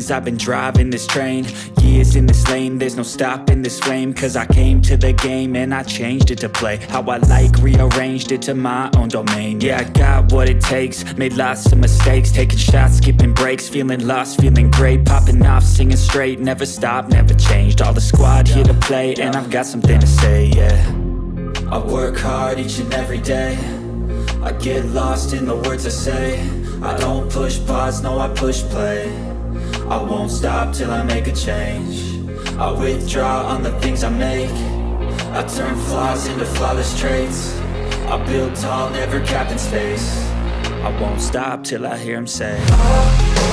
chains. I've been driving this train, years in this lane. There's no stopping this flame, cause I came to the game and I changed it to play how I like, rearranged it to my own domain. Yeah, I got what it takes, made lots of mistakes, taking shots, skipping breaks, feeling lost, feeling great, popping off, singing straight, never stopped, never changed. All the squad here to play, and I've got something to say, yeah. I work hard each and every day, I get lost in the words I say. I don't push pause, no I push play. I won't stop till I make a change. I withdraw on the things I make. I turn flaws into flawless traits. I build tall, never capped in space. I won't stop till I hear him say, oh,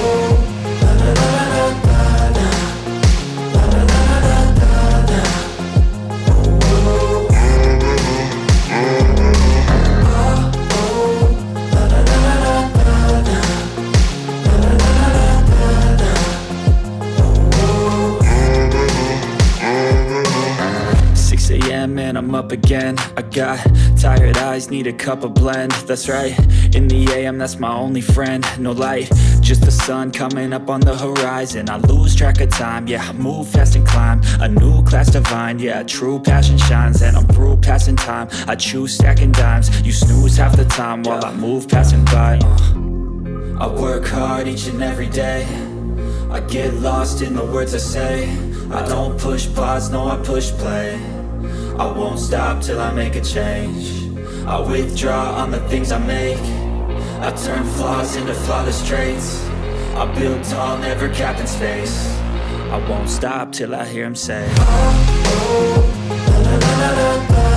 oh, la, la, la, la, la. And I'm up again. I got tired eyes, need a cup of blend. That's right, in the AM, that's my only friend. No light, just the sun coming up on the horizon. I lose track of time, yeah, I move fast and climb a new class divine, yeah, true passion shines. And I'm through passing time, I choose stacking dimes. You snooze half the time while I move passing by. I work hard each and every day, I get lost in the words I say. I don't push pause, no I push play. I won't stop till I make a change. I withdraw on the things I make. I turn flaws into flawless traits. I build tall, never capped in space. I won't stop till I hear him say, oh, oh, la, la, la, la, la.